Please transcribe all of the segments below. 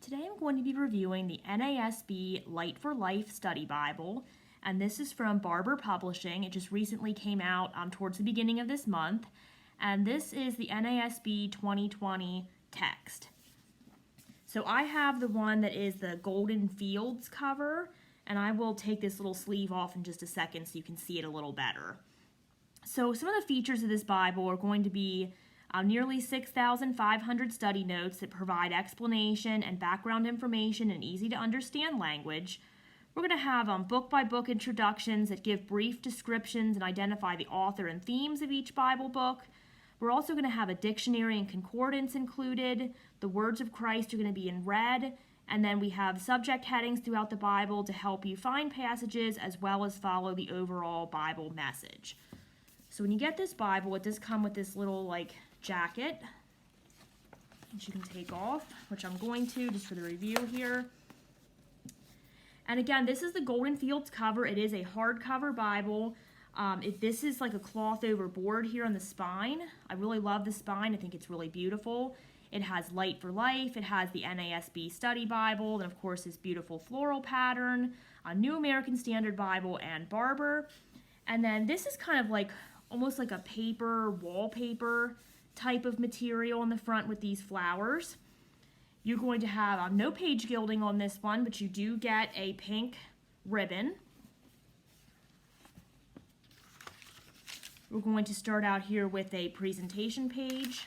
today I'm going to be reviewing the NASB Light for Life Study Bible, and this is from Barber Publishing. It just recently came out towards the beginning of this month, and this is the NASB 2020 text. So I have the one that is the Golden Fields cover, and I will take this little sleeve off in just a second so you can see it a little better. So some of the features of this Bible are going to be nearly 6,500 study notes that provide explanation and background information in easy to understand language. We're going to have book-by-book introductions that give brief descriptions and identify the author and themes of each Bible book. We're also going to have a dictionary and concordance included. The words of Christ are going to be in red. And then we have subject headings throughout the Bible to help you find passages as well as follow the overall Bible message. So when you get this Bible, it does come with this little jacket, which you can take off, which I'm going to just for the review here. And again, this is the Golden Fields cover. It is a hardcover Bible. This is like a cloth over board here on the spine. I really love the spine. I think it's really beautiful. It has Light for Life. It has the NASB Study Bible, and of course this beautiful floral pattern, a New American Standard Bible, and Barber. And then this is kind of like almost like a paper wallpaper type of material on the front with these flowers. You're going to have no page gilding on this one, but you do get a pink ribbon. We're going to start out here with a presentation page.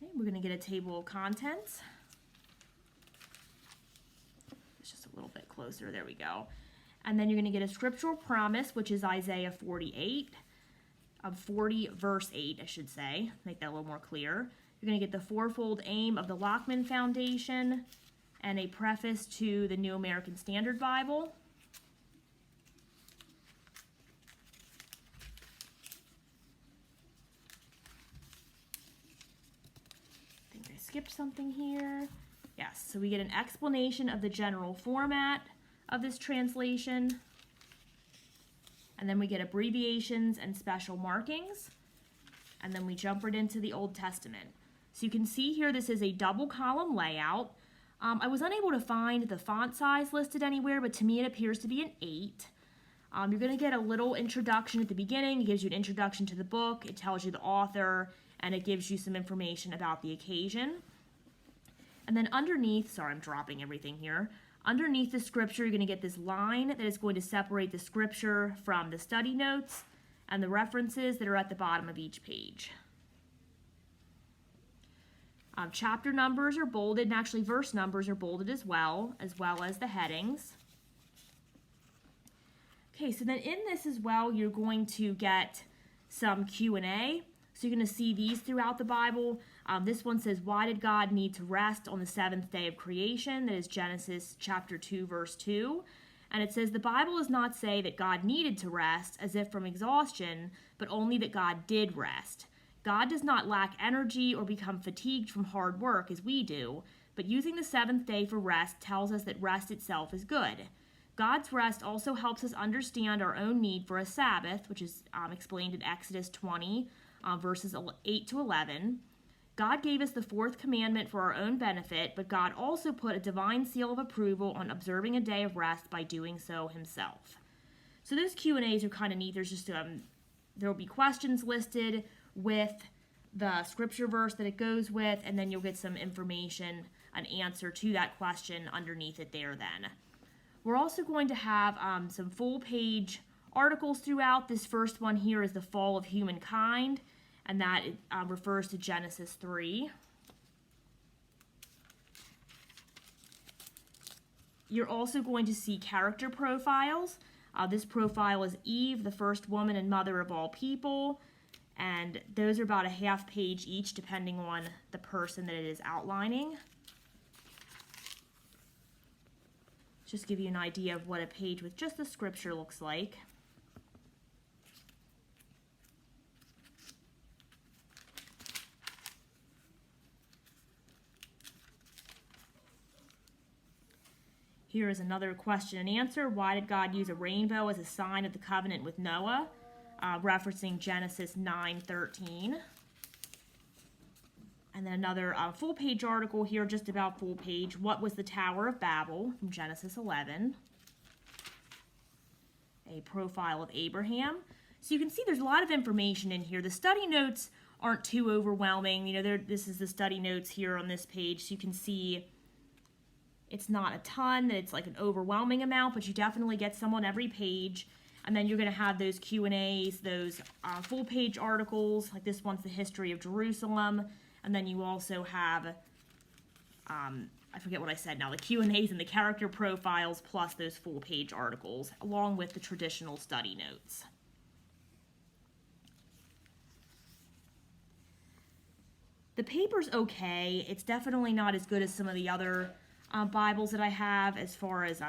Okay, we're going to get a table of contents. A little bit closer, there we go. And then you're going to get a scriptural promise, which is Isaiah 40 verse 8, I should say, make that a little more clear. You're going to get the fourfold aim of the Lockman Foundation and a preface to the New American Standard Bible. I think I skipped something here. Yes, so we get an explanation of the general format of this translation, and then we get abbreviations and special markings, and then we jump right into the Old Testament. So you can see here this is a double column layout. I was unable to find the font size listed anywhere, but to me it appears to be an 8. You're going to get a little introduction at the beginning. It gives you an introduction to the book, it tells you the author, and it gives you some information about the occasion. And then underneath, sorry, I'm dropping everything here. Underneath the scripture, you're going to get this line that is going to separate the scripture from the study notes and the references that are at the bottom of each page. Chapter numbers are bolded, and actually verse numbers are bolded as well as the headings. Okay, so then in this as well, you're going to get some Q&A. So you're going to see these throughout the Bible. This one says, why did God need to rest on the seventh day of creation? That is Genesis chapter 2, verse 2. And it says, the Bible does not say that God needed to rest as if from exhaustion, but only that God did rest. God does not lack energy or become fatigued from hard work as we do, but using the seventh day for rest tells us that rest itself is good. God's rest also helps us understand our own need for a Sabbath, which is explained in Exodus 20, verses 8 to 11. God gave us the fourth commandment for our own benefit, but God also put a divine seal of approval on observing a day of rest by doing so himself. So those Q&As are kind of neat. There's just there will be questions listed with the scripture verse that it goes with, and then you'll get some information, an answer to that question underneath it there then. We're also going to have some full page articles throughout. This first one here is the fall of humankind, and that refers to Genesis 3. You're also going to see character profiles. This profile is Eve, the first woman and mother of all people, and those are about a half page each depending on the person that it is outlining. Just give you an idea of what a page with just the scripture looks like. Here is another question and answer. Why did God use a rainbow as a sign of the covenant with Noah? Referencing Genesis 9:13. And then another full-page article here, just about full page. What was the Tower of Babel? From Genesis 11. A profile of Abraham. So you can see there's a lot of information in here. The study notes aren't too overwhelming. You know, this is the study notes here on this page. So you can see it's not a ton, that it's like an overwhelming amount, but you definitely get some on every page. And then you're going to have those Q&As, those full-page articles, like this one's the history of Jerusalem. And then you also have, I forget what I said now, the Q&As and the character profiles, plus those full-page articles, along with the traditional study notes. The paper's okay. It's definitely not as good as some of the other Bibles that I have as far as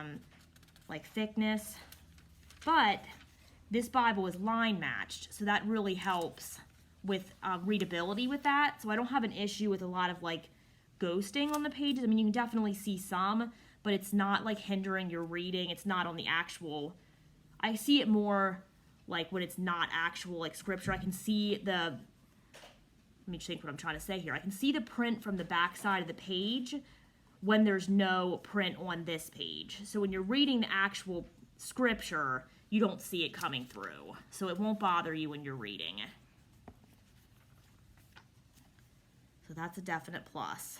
like thickness, but this Bible is line matched, so that really helps with readability with that. So I don't have an issue with a lot of like ghosting on the pages. I mean, you can definitely see some, but it's not like hindering your reading. It's not on the actual, I see it more like when it's not actual like scripture. I can see the, let me think what I'm trying to say here. I can see the print from the back side of the page when there's no print on this page. So when you're reading the actual scripture, you don't see it coming through. So it won't bother you when you're reading. So that's a definite plus.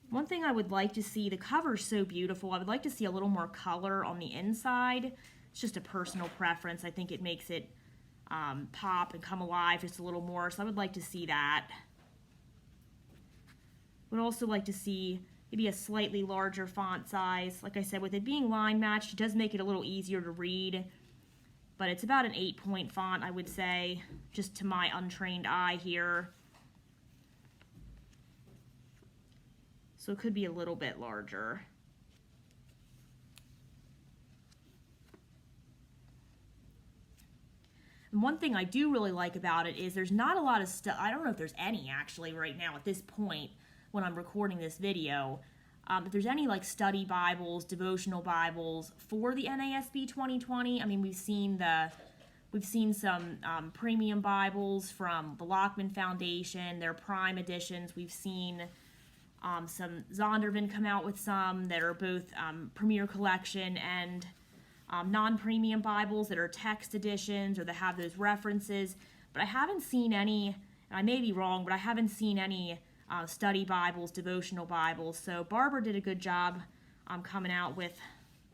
One thing I would like to see, the cover's so beautiful, I would like to see a little more color on the inside. It's just a personal preference. I think it makes it pop and come alive just a little more, so I would like to see that. Would also like to see maybe a slightly larger font size. Like I said, with it being line matched, it does make it a little easier to read, but it's about an 8-point font, I would say, just to my untrained eye here. So it could be a little bit larger. And one thing I do really like about it is there's not a lot of stuff. I don't know if there's any actually right now at this point when I'm recording this video. If there's any like study Bibles, devotional Bibles for the NASB 2020. I mean, we've seen some premium Bibles from the Lockman Foundation, their prime editions. We've seen some Zondervan come out with some that are both Premier Collection and non-premium Bibles that are text editions or that have those references, but I haven't seen any, and I may be wrong, but I haven't seen any study Bibles, devotional Bibles. So Barber did a good job coming out with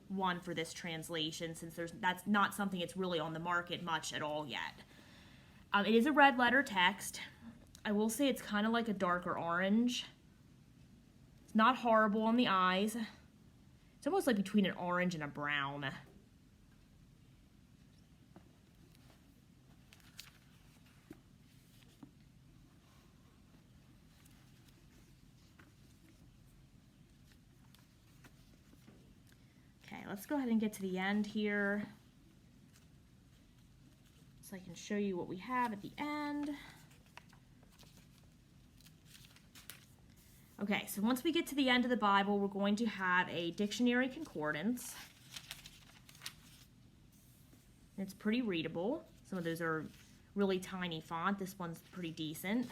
one for this translation, since that's not something that's really on the market much at all yet. It is a red letter text. I will say it's kind of like a darker orange. It's not horrible on the eyes. It's almost like between an orange and a brown. Let's go ahead and get to the end here so I can show you what we have at the end. Okay, so once we get to the end of the Bible, we're going to have a dictionary concordance. It's pretty readable. Some of those are really tiny font. This one's pretty decent.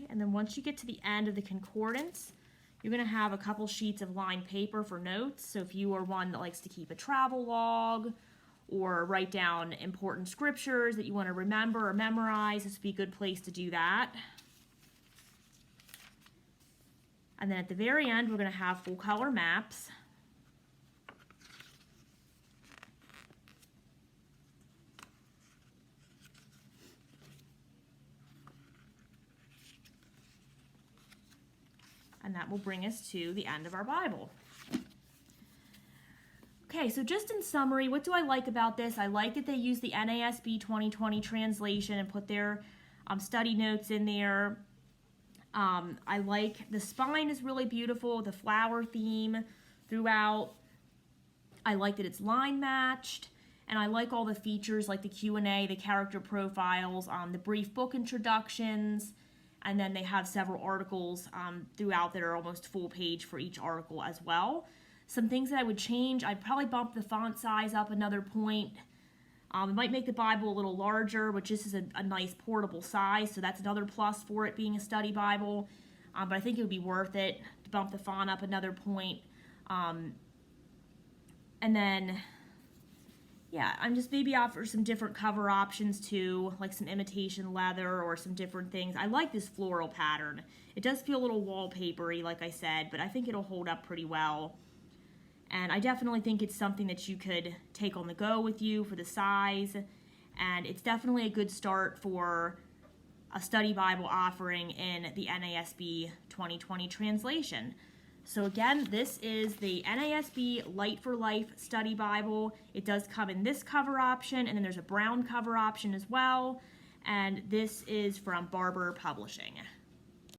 And then once you get to the end of the concordance, you're going to have a couple sheets of lined paper for notes. So if you are one that likes to keep a travel log or write down important scriptures that you want to remember or memorize, this would be a good place to do that. And then at the very end, we're going to have full color maps. And that will bring us to the end of our Bible. Okay, so just in summary, what do I like about this? I like that they use the NASB 2020 translation and put their study notes in there. I like the spine is really beautiful, the flower theme throughout. I like that it's line matched. And I like all the features like the Q&A, the character profiles, the brief book introductions, and then they have several articles throughout that are almost full page for each article as well. Some things that I would change, I'd probably bump the font size up another point. It might make the Bible a little larger, which this is a nice portable size, so that's another plus for it being a study Bible. But I think it would be worth it to bump the font up another point. And then, yeah, I'm just maybe offer some different cover options too, like some imitation leather or some different things. I like this floral pattern. It does feel a little wallpapery, like I said, but I think it'll hold up pretty well. And I definitely think it's something that you could take on the go with you for the size. And it's definitely a good start for a study Bible offering in the NASB 2020 translation. So again, this is the NASB Light for Life Study Bible. It does come in this cover option, and then there's a brown cover option as well. And this is from Barber Publishing.